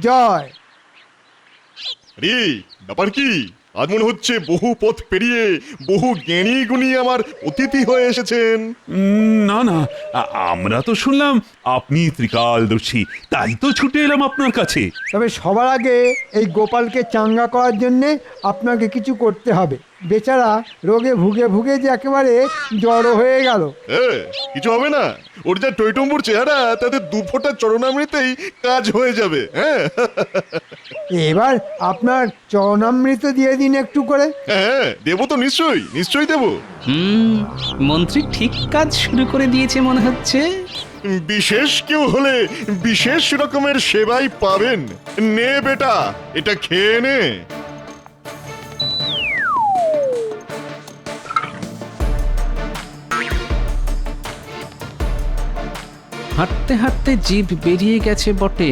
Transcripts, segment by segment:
জয়। আরে ব্যাপার কি? আজ মনে হচ্ছে বহু পথ পেরিয়ে বহু জ্ঞানী গুণী আমার অতিথি হয়ে এসেছেন। না না, আমরা তো শুনলাম আপনি ত্রিকালদর্শী, তাই তো ছুটে এলাম আপনার কাছে। তবে সবার আগে এই গোপালকে চাঙ্গা করার জন্যে আপনাকে কিছু করতে হবে। বেচারা রোগে ভুগে ভুগে যে একেবারে জড়ো হয়ে গেল। কিছু হবে না, ওর যা টইটম্বুর চেহারা তাতে দু ফোঁটা চরণামৃতেই কাজ হয়ে যাবে। হ্যাঁ এবার আপনার চরণামৃত দিয়ে দিন একটু করে। হ্যাঁ দেবো তো, নিশ্চয়ই নিশ্চয়ই দেবো। মন্ত্রী ঠিক কাজ শুরু করে দিয়েছে মনে হচ্ছে। বিশেষ কেউ হলে বিশেষ রকমের সেবাই পাবেন। নে বেটা, এটা খেয়ে নে। হাঁটতে হাঁটতে জিভ বেরিয়ে গেছে বটে,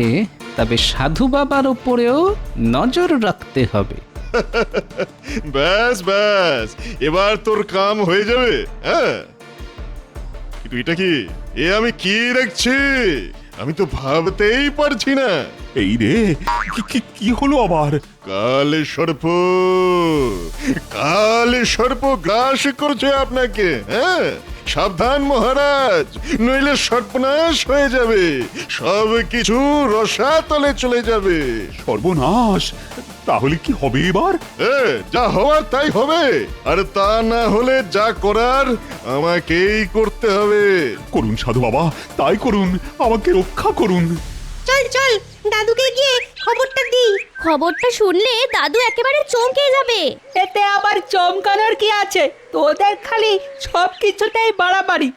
তবে সাধু বাবার ওপরেও নজর রাখতে হবে। ব্যাস ব্যাস, এবার তোর কাম হয়ে যাবে। হ্যাঁ কিন্তু এটা কি? এ আমি কি দেখছি? আমি তো ভাবতেই পারছি না। এই রে, কি হলো আবার? কালে সর্প, কালে সর্প গ্রাস করছে আপনাকে। হ্যাঁ সাবধান মহারাজ, নইলে সর্বনাশ হয়ে যাবে, সব কিছু রসাতলে চলে যাবে। সর্বনাশ! তাহলে কি হবে এবার? যা হওয়ার তাই হবে, আর তা না হলে যা করার আমাকেই করতে হবে। করুন সাধু বাবা, তাই করুন, আমাকে রক্ষা করুন। চল চল দাদুকে গিয়ে খবরটা দিই। খবরটা শুনলে দাদু একেবারে চমকে যাবে। এতে আবার চমকানোর কি আছে? তোদের খালি সব কিছুতেই বাড়াবাড়ি।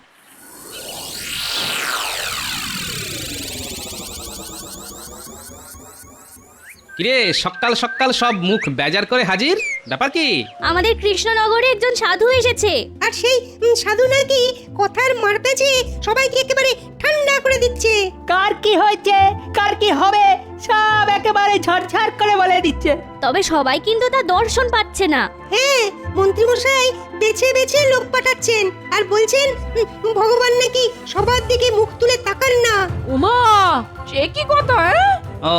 কিরে, সকাল সকাল সব মুখ বেজার করে হাজির, ব্যাপার কি? আমাদের কৃষ্ণনগরে একজন সাধু এসেছে। আর সেই সাধু নাকি কথার মারপ্যাচে সবাইকে একেবারে ঠান্ডা করে দিচ্ছে। কার কি হয়েছে, কার কি হবে, সব একেবারে ঝরঝর করে বলে দিচ্ছে। তবে সবাই কিন্তু তার দর্শন পাচ্ছে না। হ্যাঁ, মন্ত্রীমশাই বেছে বেছে লোক পাঠাচ্ছেন আর বলছেন ভগবান নাকি সবার দিকে মুখ তুলে তাকান না। উমা, সে কি কথা? ও,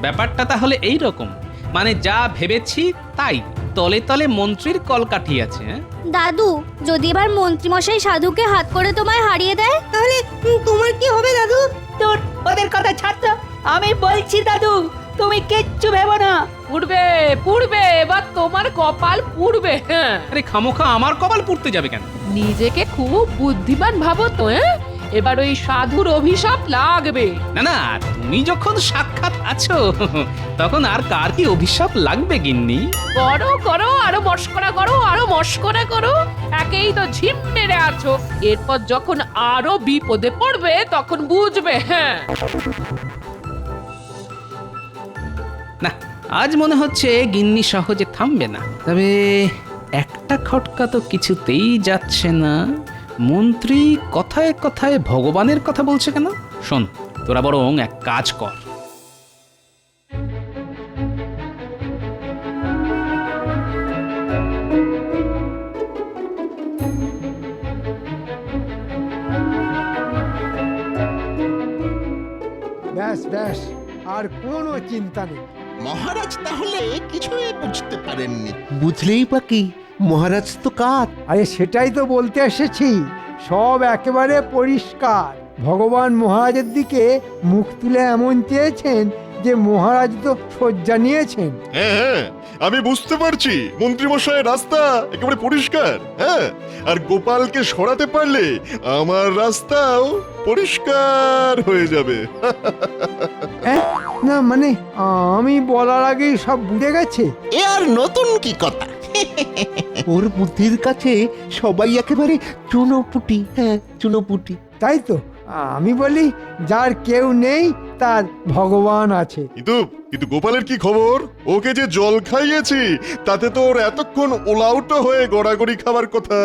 ব্যাপারটা তাহলে এই রকম। মানে যা ভেবেছি তাই, তলে তলে মন্ত্রীর কলকাঠি আছে। দাদু, যদি এবার মন্ত্রীমশাই সাধুকে হাত করে তোমায় হারিয়ে দেয়, তাহলে তোমার কি হবে দাদু? তোর ওদের কথা ছাড় তো, আমি বলছি দাদু, তুমি কিচ্ছু ভেবো না। পুড়বে পুড়বে, এবার তোমার কপাল পুড়বে। হ্যাঁ, আরে খামোখা আমার কপাল পুড়তে যাবে কেন? নিজেকে খুব বুদ্ধিমান ভাবো তো। এবার ওই সাধুর অভিশাপ লাগবে। না না, তুমি যখন সাক্ষাৎ আছো তখন আর কার কি অভিশাপ লাগবে গিন্নি? করো করো, আরো মস্করা করো, আরো মস্করা করো। একেই তো ঝিম মেরে আছো, এরপর যখন আরো বিপদে পড়বে তখন বুঝবে। হ্যাঁ, না, আজ মনে হচ্ছে গিন্নি সহজে থামবে না। তবে একটা খটকা তো কিছুতেই যাচ্ছে না। মন্ত্রী কথায় কথায় ভগবানের কথা বলছে কেন? শোন, তোরা বরং এক কাজ কর। ব্যাস ব্যাস, আর কোনো চিন্তা নেই। মহারাজ তাহলে কিছুই বুঝতে পারেননি। বুঝলেই বা কি, মহারাজ তো কাত। আরে সেটাই তো বলতে এসেছি, সব একেবারে পরিষ্কার। ভগবান মহারাজের দিকে মুখ তুলে এমন চেয়েছেন যে মহারাজ তো শয্যা নিয়েছেন। হ্যাঁ হ্যাঁ, আমি বুঝতে পারছি মন্ত্রীমশাইয়ের রাস্তা একেবারে পরিষ্কার। হ্যাঁ, আর গোপালকে সরাতে পারলে আমার রাস্তাও পরিষ্কার হয়ে যাবে। না মানে, আমি বলার আগেই সব বুঝে গেছে। এ আর নতুন কি কথা? ওর বুদ্ধির কাছে সবাই একেবারে চুনোপুটি। হ্যাঁ, চুনোপুটি। তাই তো আমি বলি, যার কেউ নেই তার ভগবান আছে। কিন্তু কিন্তু গোপালের কি খবর? ওকে যে জল খাইয়েছি তাতে তো ওর এতক্ষণ ওলাউটো হয়ে গড়াগড়ি খাবার কথা।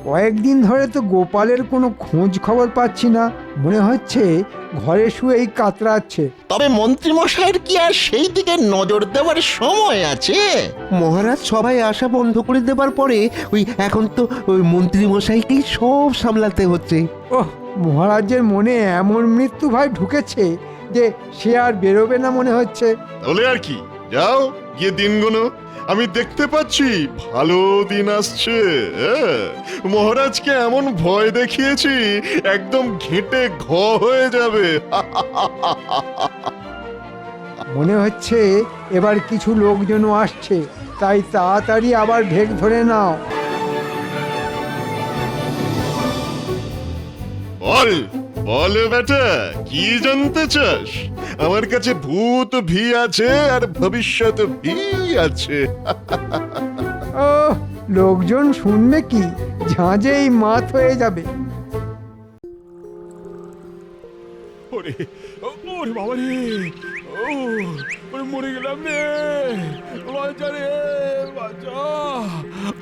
কয়েকদিন ধরে তো গোপালের কোনো খোঁজ খবর পাচ্ছি না, মনে হচ্ছে ঘরে শুয়েই কাতরাচ্ছে। তবে মন্ত্রীমশাইয়ের কি আর সেই দিকে নজর দেওয়ার সময় আছে? মহারাজ সবাই আশা বন্ধ করে দেবার পরে এখন তো ওই মন্ত্রীমশাইকেই সব সামলাতে হচ্ছে। ওহ, মহারাজের মনে এমন মৃত্যু ভয় ঢুকেছে যে সে আর বেরোবে না মনে হচ্ছে। তাহলে আর কি, যাও গিয়ে দিন গোনো। আমি দেখতে পাচ্ছি ভালো দিন আসছে। মহারাজকে এমন ভয় দেখিয়েছি একদম ঘেঁটে ঘ হয়ে যাবে। মনে হচ্ছে এবার কিছু লোকজনও আসছে, তাই তাড়াতাড়ি আবার ঢেক ধরে নাও। বল বল বেটা, কি জানতে চাস? আমার কাছে ভূত ভি আছে আর ভবিষ্যৎ ভি আছে। ও, লোকজন শুনবে কি, ঝাঁঝেই মাত হয়ে যাবে। ওরে ওরে বাবা রে, ওরে মরে গেলাম রে, বাঁচা রে বাঁচা।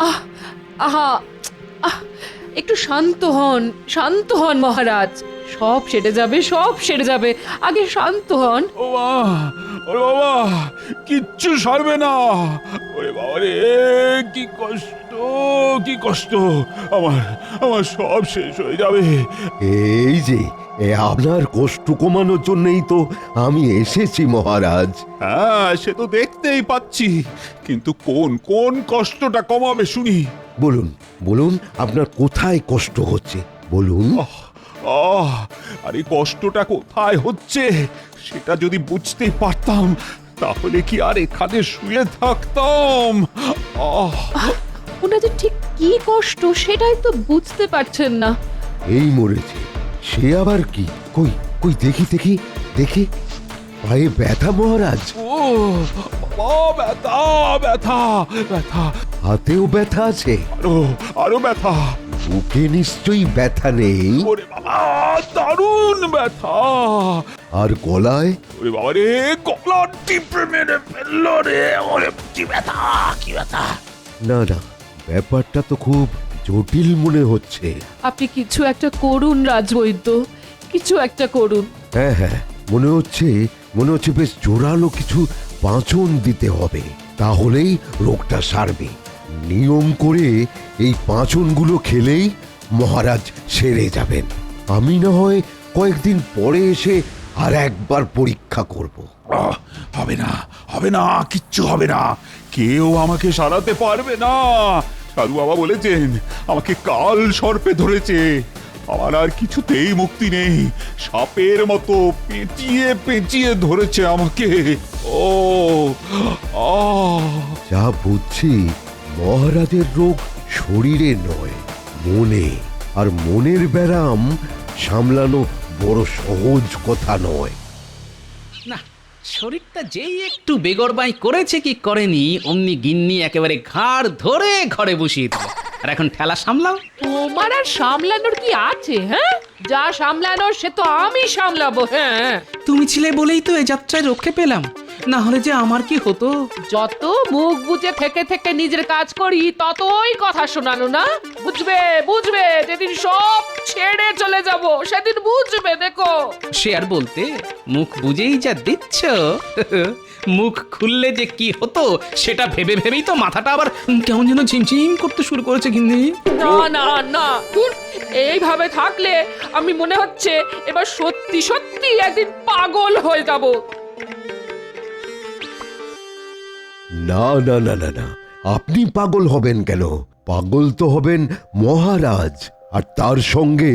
আহ আহা আহ একটু শান্ত হন মহারাজ। সব সেরে যাবে, সব সেরে যাবে, আগে শান্ত হন। ও মা, ওরে বাবা, কিচ্ছু সরবে না। ওরে বাবা রে, কি কষ্ট, কি কষ্ট, আমার আমার সব শেষ হয়ে যাবে। এই যে আপনার কষ্ট কমানোর জন্যই তো আমি এসেছি মহারাজ। হ্যাঁ, সে তো দেখতেই পাচ্ছি, কিন্তু কোন কোন কষ্টটা কমাবে শুনি? বলুন বলুন, আপনার কোথায় কষ্ট হচ্ছে বলুন। আর এই কষ্টটা কোথায় হচ্ছে সেটা যদি বুঝতে পারতাম, তাহলে কি আর এখানে শুয়ে থাকতাম? ওনাদের ঠিক কি কষ্ট সেটাই তো বুঝতে পারছেন না। এই মরেছে, সে আবার কি? কই কই দেখি দেখি দেখি, পায়ে ব্যথা মহারাজ? ও ব্যথা ব্যথা ব্যথা, হাতেও ব্যথা আছে? আরো ব্যথা। বুকে নিশ্চয়ই ব্যথা নেই? ওরে বাবা, দারুণ ব্যথা। আর গলায়? ওরে বাবা রে, গলা টিপে মেরে ফেললো রে। ওরে কি ব্যথা, কি ব্যথা। না না, ব্যাপারটা তো খুব জটিল মনে হচ্ছে। আপনি কিছু একটা করুন রাজবৈদ্য, কিছু একটা করুন। হ্যাঁ হ্যাঁ, মনে হচ্ছে বেশ জোরালো কিছু পাঁচন দিতে হবে, তাহলেই রোগটা সারবে। নিয়ম করে এই পাঁচনগুলো খেলেই মহারাজ সেরে যাবেন। আমি না হয় কয়েকদিন পরে এসে আর একবার পরীক্ষা করব। হবে না, হবে না, কিচ্ছু হবে না, কেউ আমাকে সারাতে পারবে না। সাধু বাবা বলেছেন আমাকে কাল সর্পে ধরেছে, আমার আর কিছুতেই মুক্তি নেই। সাপের মতো পেঁচিয়ে পেঁচিয়ে ধরেছে আমাকে। ও যা বুঝছি, মহারাজের রোগ শরীরে নয়, মনে। আর মনের ব্যারাম সামলানো বড় সহজ কথা নয়। না, শরীরটা যেই একটু বেগরবাই করেছে কি করেনি, অমনি গিন্নি একেবারে ঘাড় ধরে ঘরে বসিয়ে দিল। আর এখন ঠেলা সামলাও। তোমার আর সামলানোর কি আছে? হ্যাঁ, যা সামলানোর সে তো আমি সামলাবো। হ্যাঁ, তুমি ছিলে বলেই তো এই যাত্রায় রক্ষে পেলাম, না হলে যে আমার কি হতো। যত মুখ বুজে থেকে থেকে নিজের কাজ করি ততই কথা শোনানো না। বুঝবে বুঝবে, যেদিন সব ছেড়ে চলে যাব সেদিন বুঝবে। দেখো, সে আর বলতে, মুখ বুঝেই যা দিচ্ছ, মুখ খুললে যে কি হতো সেটা ভেবে ভেবেই তো মাথাটা আবার কেমন যেন ঝিমঝিম করতে শুরু করেছে গিন্নি। না না না, ধুর, এইভাবে থাকলে আমি মনে হচ্ছে এবার সত্যি সত্যি একদিন পাগল হয়ে যাব। না না না না না, আপনি পাগল হবেন কেন? পাগল তো হবেন মহারাজ, আর তার সঙ্গে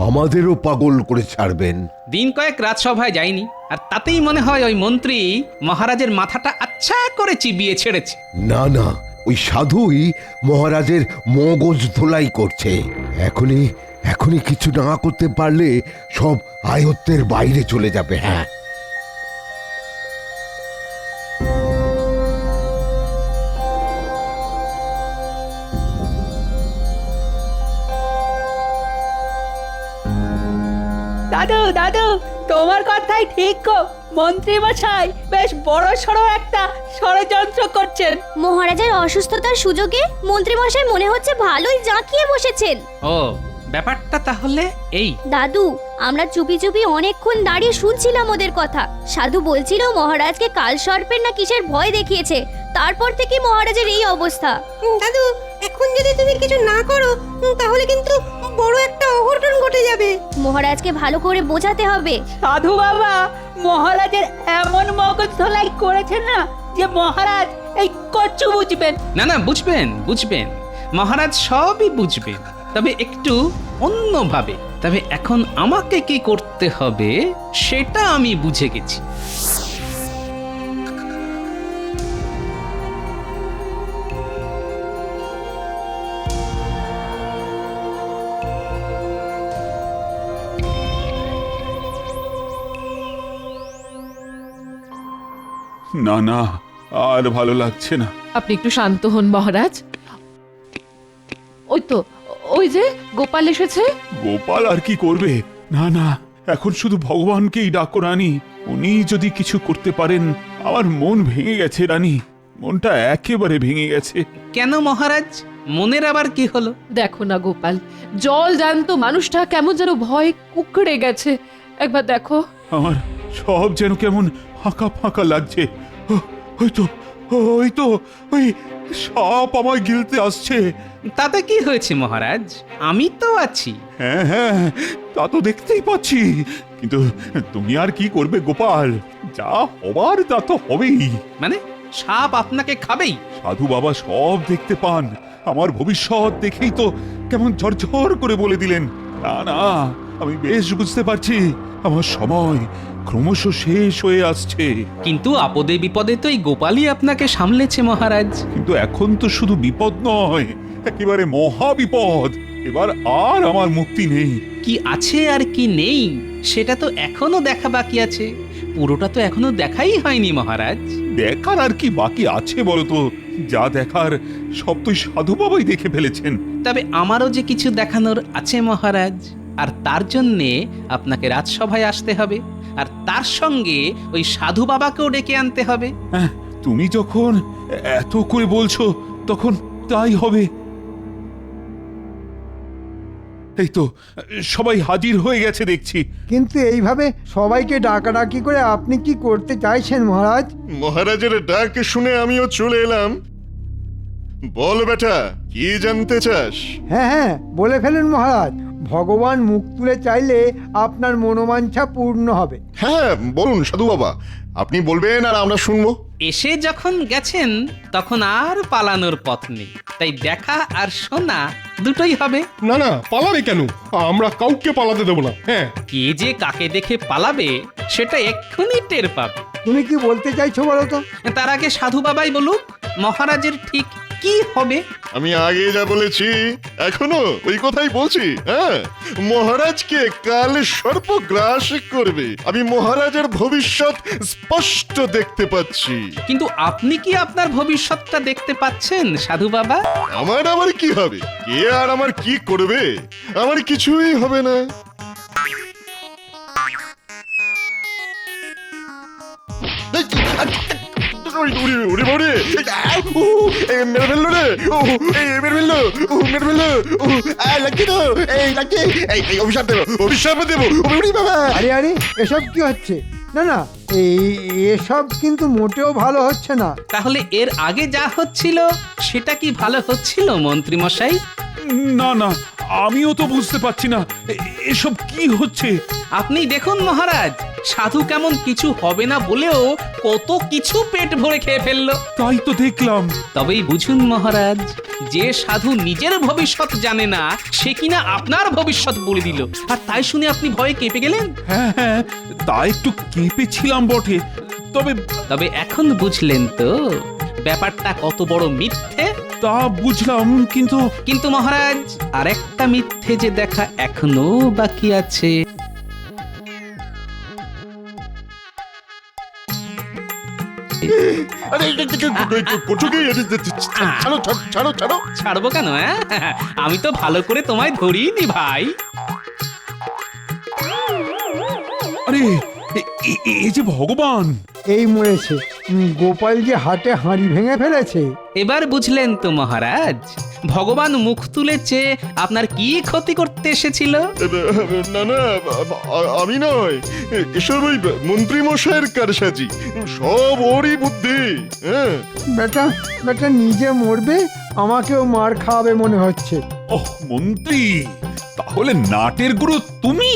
আমাদেরও পাগল করে ছাড়বেন। দিন কয়েক রাজসভায় যায়নি, আর তাতেই মনে হয় ওই মন্ত্রী মহারাজের মাথাটা আচ্ছা করে চিবিয়ে ছেড়েছে। না না, ওই সাধুই মহারাজের মগজ ধোলাই করছে। এখনই কিছু না করতে পারলে সব আয়ত্তের বাইরে চলে যাবে। হ্যাঁ, দাদু দাদু, তোমার কথাই ঠিক গো। মন্ত্রী মশাই বেশ বড় সড়ো একটা ষড়যন্ত্র করছেন। মহারাজের অসুস্থতার সুযোগে মন্ত্রীমশাই মনে হচ্ছে ভালোই জাঁকিয়ে বসেছেন। ও, ব্যাপারটা তাহলে এই। দাদু, আমরা চুপি চুপি অনেকক্ষণ দাঁড়িয়ে শুনছিলাম ওদের কথা। সাধু বলছিল মহারাজকে কাল সর্পের না কিসের ভয় দেখিয়েছে, তারপর থেকে মহারাজের এই অবস্থা। দাদু, এখন যদি তুমি কিছু না করো তাহলে কিন্তু বড় একটা অঘটন ঘটে যাবে। মহারাজকে ভালো করে বোঝাতে হবে। সাধু বাবা মহারাজের এমন মগজ ধোলাই করেছে না যে মহারাজ এই কচ্ছু বুঝবেন। না না, বুঝবেন বুঝবেন, মহারাজ সবই বুঝবেন, তবে একটু অন্যভাবে। তবে এখন আমাকে কি করতে হবে সেটা আমি বুঝে গেছি। না না, আর ভালো লাগছে না। আপনি একটু শান্ত হন মহারাজ। ওই তো, ওই যে গোপাল এসেছে। গোপাল আর কি করবে? না না, এখন শুধু ভগবানকেই ডাকো রানী। উনি যদি কিছু করতে পারেন। আমার মন ভেঙে গেছে রানী, মনটা একেবারে ভেঙে গেছে। কেন মহারাজ, মনের আবার কি হলো? দেখো না গোপাল, জল জ্যান্ত মানুষটা কেমন যেন ভয় কুকড়ে গেছে। একবার দেখো। আমার সব যেন কেমন ফাঁকা ফাঁকা লাগছে। ওই তো, ওই তো, ওই সাপ আমায় গিলতে আসছে। তাতে কি হয়েছে মহারাজ, আমি তো আছি। হ্যাঁ হ্যাঁ, তা তো দেখতেই পাচ্ছি, কিন্তু তুমি আর কি করবে গোপাল? যা হবার তা তো হবেই। মানে সাপ আপনাকে খাবেই? সাধু বাবা সব দেখতে পান, আমার ভবিষ্যৎ দেখেই তো কেমন ঝরঝর করে বলে দিলেন। না না, আমি বেশ বুঝতে পারছি আমার সময় ক্রমশ শেষ হয়ে আসছে। কিন্তু আপদে বিপদে তো এই গোপালই আপনাকে সামলেছে মহারাজ। কিন্তু এখন তো শুধু বিপদ নয়, একেবারে মহা বিপদ। এবার আর আমার মুক্তি নেই। কি আছে আর কি নেই সেটা তো এখনো দেখা বাকি আছে, পুরোটা তো এখনো দেখাই হয়নি মহারাজ। দেখার আর কি বাকি আছে বলতো? যা দেখার সব তো সাধু বাবাই দেখে ফেলেছেন। তবে আমারও যে কিছু দেখানোর আছে মহারাজ, আর তার জন্যে আপনাকে রাজসভায় আসতে হবে, আর তার সঙ্গে ওই সাধু বাবাকেও ডেকে আনতে হবে। হ্যাঁ, তুমি যখন এত করে বলছো তখন তাই হবে। এই তো সবাই হাজির হয়ে গেছে দেখছি। কিন্তু এইভাবে সবাইকে ডাকাডাকি করে আপনি কি করতে চাইছেন মহারাজ? মহারাজের ডাক শুনে আমিও চলে এলাম। বল বেটা, কি জানতে চাস? হ্যাঁ হ্যাঁ, বলে ফেলুন মহারাজ। ভগবান মুখ তুলে চাইলে আপনার মনোবাঞ্ছা পূর্ণ হবে। হ্যাঁ বলুন সাধু বাবা, আপনি বলবেন আর আমরা শুনবো। এসে যখন গেছেন তখন আর পালানোর পথ নেই, তাই দেখা আর শোনা দুটোই হবে। না না, পালাবে কেন? আমরা কাউকে পালাতে দেবো না। হ্যাঁ, কে যে কাকে দেখে পালাবে সেটা এক্ষুনি টের পাবে। তুমি কি বলতে চাইছো বলো তো? তার আগে সাধু বাবাই বলুক মহারাজের ঠিক কি হবে। আমি আগে যা বলেছি এখনো ওই কথাই বলছি। হ্যাঁ, মহারাজকে কাল সর্প গ্রাস করবে। আমি মহারাজের ভবিষ্যৎ স্পষ্ট দেখতে পাচ্ছি। কিন্তু আপনি কি আপনার ভবিষ্যৎটা দেখতে পাচ্ছেন সাধু বাবা? আমার আবার কি হবে? কে আর আমার কি করবে? আমার কিছুই হবে না। আরে আরে, এসব কি হচ্ছে? না না, এসব কিন্তু মোটেও ভালো হচ্ছে না। তাহলে এর আগে যা হচ্ছিল সেটা কি ভালো হচ্ছিল মন্ত্রী মশাই? না না, আমিও তো বুঝতে পারছি না এসব কি হচ্ছে। আপনি দেখুন মহারাজ, সাধু কেমন কিছু হবে না বলেও কত কিছু পেট ভরে খেয়ে ফেললো। তাই তো দেখলাম। তবেই বুঝুন মহারাজ, যে সাধু নিজের ভবিষ্যৎ জানে না সে কিনা আপনার ভবিষ্যৎ বলে দিল, আর তাই শুনে আপনি ভয়ে কেঁপে গেলেন। হ্যাঁ হ্যাঁ, তা একটু কেঁপেছিলাম বটে, তবে তবে এখন বুঝলেন তো ব্যাপারটা কত বড় মিথ্যে? তা বুঝলাম, কিন্তু কিন্তু মহারাজ, আরেকটা মিথ্যে যে দেখা এখনো বাকি আছে। ছাড়বো কেন? আমি তো ভালো করে তোমায় ধরিনি ভাই। আরে এই যে ভগবান! এই মরেছে, গোপাল যে হাটে হাঁড়ি ভেঙে ফেলেছে। এবার বুঝলেন তো মহারাজ, ভগবান মুখ তুলেছে আপনার কি ক্ষতি করতে এসেছিল? না না, আমি নয়, এসব ওই মন্ত্রী মশাইয়ের কারসাজি, সব ওরই বুদ্ধি। হ্যাঁ, বেটা বেটা নিজে মরবে, আমাকেও মার খাওয়াবে মনে হচ্ছে। ওহ মন্ত্রী, তাহলে নাটের গুরু তুমি?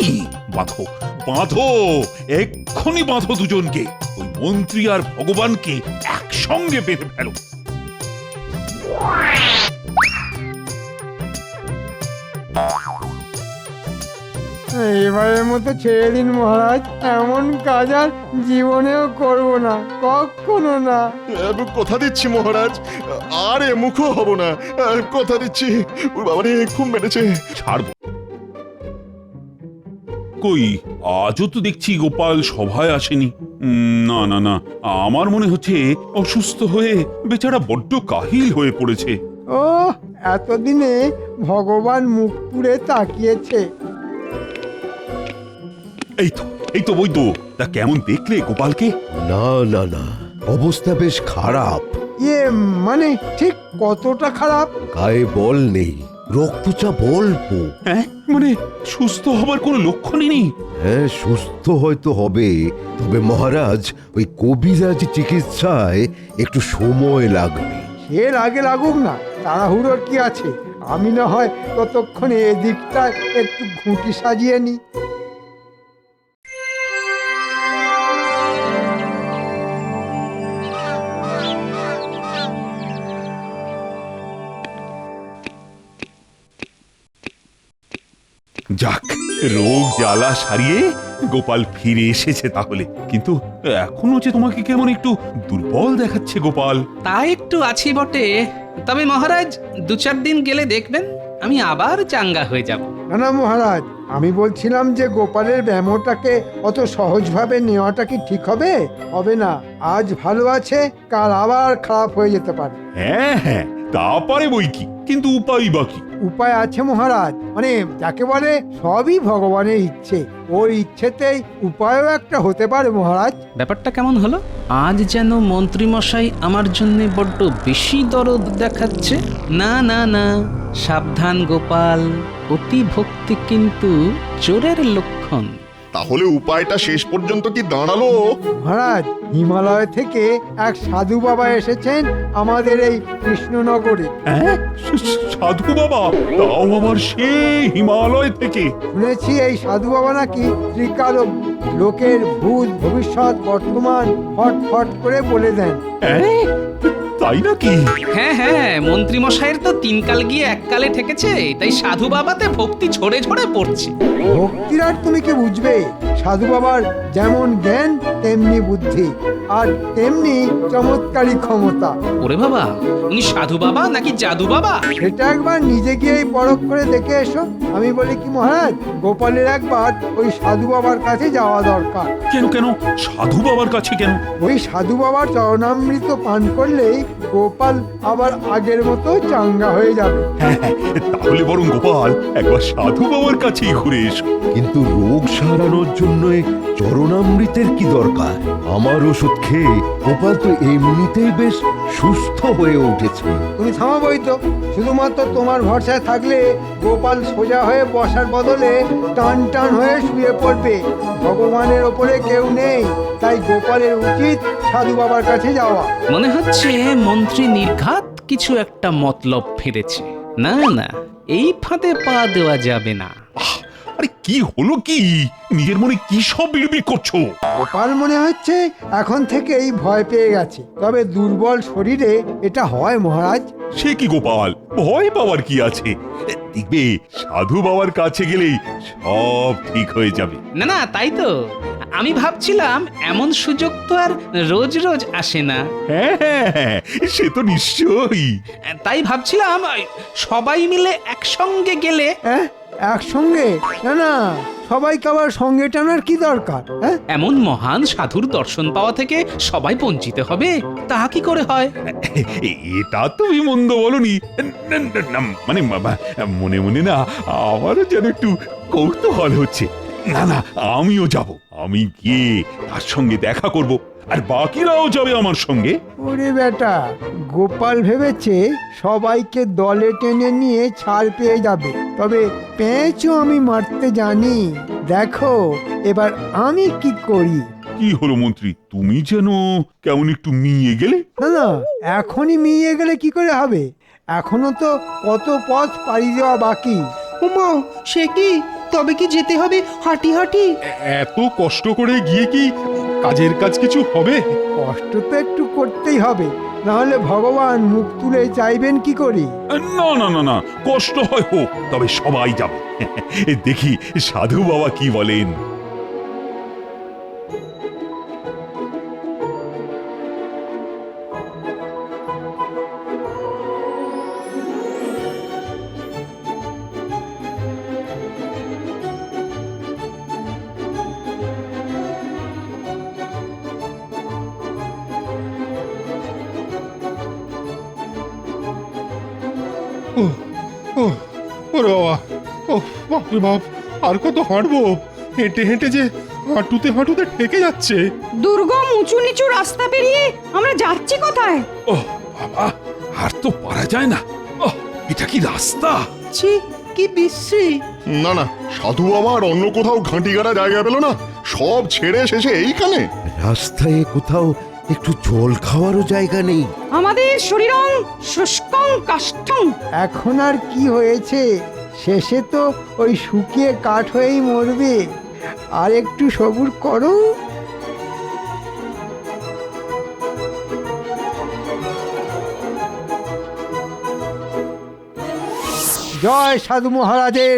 বাঁধো বাঁধো, এক্ষুনি বাঁধো দুজনকে। ওই মন্ত্রী আর ভগবানকে একসঙ্গে বেঁধে ফেলো। এবারের মতো ছেড়ে দিন মহারাজ, এমন কাজ আর জীবনেও করব না, কখনো না। আমি কথা দিচ্ছি মহারাজ, আর এ মুখও হব না, কথা দিচ্ছি। ওর বাবারে খুব মেরেছে। ছাড়বো কই? আজও তো দেখছি গোপাল সভায় আসেনি। না না না, আমার মনে হচ্ছে অসুস্থ হয়ে বেচারা বড্ড কাহিল হয়ে পড়েছে। ও, এতদিনে ভগবান মুখ পুড়ে তাকিয়েছে। এই তো বৈদ্য, তা কেমন দেখলে গোপালকে? না না না, অবস্থা বেশ খারাপ। ইয়ে মানে ঠিক কতটা খারাপ? গায়ে বল নেই, রক্তচাপ অল্প। হ্যাঁ, মানে সুস্থ হবার কোনো লক্ষণই নেই। হ্যাঁ, সুস্থ হয়তো হবে, তবে মহারাজ ওই কবিরাজ চিকিৎসায় একটু সময় লাগবে। এর আগে লাগুক না, তাড়াহুড়োর কি আছে? আমি না হয় ততক্ষণে এদিকটা একটু ঘুঁটি সাজিয়ে নি। যাক, রোগ জ্বালা সারিয়ে গোপাল ফিরে এসেছে তাহলে। কিন্তু এখনো যে তোমাকে কেমন একটু দুর্বল দেখাচ্ছে গোপাল। তা একটু আছি বটে, তবে মহারাজ 2-4 দিন গেলে দেখবেন আমি আবার চাঙ্গা হয়ে যাব। না না মহারাজ, আমি বলছিলাম যে গোপালের ব্যামোটাকে অত সহজভাবে নেওয়াটা কি ঠিক হবে? হবে না। আজ ভালো আছে, কাল আবার খারাপ হয়ে যেতে পারে। হ্যাঁ হ্যাঁ, তা পারে বই কি, কিন্তু উপায় বাকি। উপায় আছে মহারাজ, মানে যাকে বলে সবই ভগবানের ইচ্ছে, ওর ইচ্ছেতেই উপায়ও একটা হতে পারে মহারাজ। ব্যাপারটা কেমন হলো? আজ যেন মন্ত্রীমশাই আমার জন্য বড্ড বেশি দরদ দেখাচ্ছে। না না না, সাবধান গোপাল, অতি ভক্তি কিন্তু চোরের লক্ষণ। তাহলে উপায়টা শেষ পর্যন্ত কি দাঁড়ালো? মহারাজ, হিমালয় থেকে এক সাধু বাবা এসেছেন আমাদের এই কৃষ্ণনগরে। হ্যাঁ, সাধু বাবা? তাও আবার সে হিমালয় থেকে? শুনেছি এই সাধু বাবা নাকি ত্রিকালজ্ঞ, লোকের ভূত ভবিষ্যৎ বর্তমান ফট ফট করে বলে দেন। হ্যাঁ, তাই নাকি? হ্যাঁ হ্যাঁ, মন্ত্রীমশাইয়ের তো 3 কাল গিয়ে 1 কালে ঠেকেছে, তাই সাধু বাবাতে ভক্তি ঝরে ঝরে পড়ছে। ভক্তির আর তুমি কি বুঝবে? সাধু বাবার যেমন জ্ঞান তেমনি বুদ্ধি, আর তেমনি চমৎকারী ক্ষমতা। ওরে বাবা, উনি সাধু বাবা নাকি জাদু বাবা? সেটা একবার নিজে গিয়েই পরখ করে দেখে এসো। আমি বলি কি মহারাজ, গোপালের একবার ওই সাধু বাবার কাছে যাওয়া দরকার। কেন কেন সাধু বাবার কাছে কেন? ওই সাধু বাবার চরণামৃত পান করলেই গোপাল আবার আগের মতো চাঙ্গা হয়ে যাবে। হ্যাঁ, তাহলে বরং গোপাল একবার সাধু বাবার কাছেই ঘুরে এসো। কিন্তু রোগ সারানোর জন্য চরণামৃতের কি দরকার? আমার ওষুধ খেয়ে গোপাল তো এমনিতেই বেশ সুস্থ হয়ে উঠেছে। তুমি থামাবই তো, শুধুমাত্র তোমার ভরসায় থাকলে গোপাল সোজা হয়ে বসার বদলে টান টান হয়ে শুয়ে পড়বে। ভগবানের ওপরে কেউ নেই, তাই গোপালের উচিত সাধু বাবার কাছে যাওয়া। মনে হচ্ছে মন্ত্রী নির্ঘাত কিছু একটা মতলব ফেলেছে। না না, এই ফাঁদে পা দেওয়া যাবে না। আরে কি হলো কি? নিজের মনে কি সব বিড়বিড় করছো? গোপাল মনে হচ্ছে এখন থেকেই ভয় পেয়ে গেছে, তবে দুর্বল শরীরে এটা হয় মহারাজ। সে কি গোপাল, ভয় পাওয়ার কি আছে? দেখবে সাধু বাবার কাছে গেলেই সব ঠিক হয়ে যাবে। না না, তাই তো আমি ভাবছিলাম, এমন সুযোগ তো আর রোজ রোজ আসে না। হ্যাঁ হ্যাঁ হ্যাঁ, সে তো নিশ্চয়ই। তাই ভাবছিলাম সবাই মিলে একসঙ্গে গেলে। হ্যাঁ, একসঙ্গে? না না, সবাইকে আবার সঙ্গে টানার কি দরকার? হ্যাঁ, এমন মহান সাধুর দর্শন পাওয়া থেকে সবাই বঞ্চিত হবে, তা কি করে হয়? এটা তুমি মন্দ বলনি। মানে মনে মনে না আমারও যেন একটু কৌতূহল হচ্ছে। না না, আমিও যাব। আমি গিয়ে তার সঙ্গে দেখা করব, আর বাকিরাও যাবে আমার সঙ্গে। ওরে বেটা, গোপাল ভেবেছে সবাইকে দলে টেনে নিয়ে ছাড় পেয়ে যাবে, তবে পেঁচও আমি মারতে জানি। দেখো এবার আমি কি করি। কি হলো মন্ত্রী, তুমি যেন কেমন একটু মিয়ে গেলে? না না, এখনই মিয়ে গেলে কি করে হবে? এখনো তো কত পথ পাড়ি দেওয়া বাকি। উমা, সে কি? তবে কি যেতে হবে হাঁটি হাঁটি? এত কষ্ট করে গিয়ে কি কাজের কাজ কিছু হবে? কষ্ট তো একটু করতেই হবে, নাহলে ভগবান মুখ তুলে চাইবেন কি করে? না না না না, কষ্ট হয় হোক, তবে সবাই যাবে। দেখি সাধু বাবা কি বলেন। ও ও ওরে বাবা, ও বাপরে বাপ, আর কত হাঁটবো? হেঁটে হেঁটে যে হাঁটুতে হাঁটুতে ঠেকে যাচ্ছে। দুর্গম উঁচু নিচু রাস্তা পেরিয়ে আমরা যাচ্ছি কোথায়? ও বাবা, আর তো পারা যায় না। এটা কি রাস্তা? ছি, কি বিশ্রী! না না, সাধু বাবা আর অন্য কোথাও ঘাঁটি গাড়া জায়গা পেল না, সব ছেড়ে শেষে এইখানে। রাস্তায় কোথাও একটু জল খাওয়ারও জায়গা নেই। আমাদের শরীরং শুষ্কং কাষ্ঠং। এখন আর কি হয়েছে, শেষে তো ওই শুকিয়ে কাঠ হয়েই মরবে। আর একটু সবুর করো। জয় সাধু মহারাজের।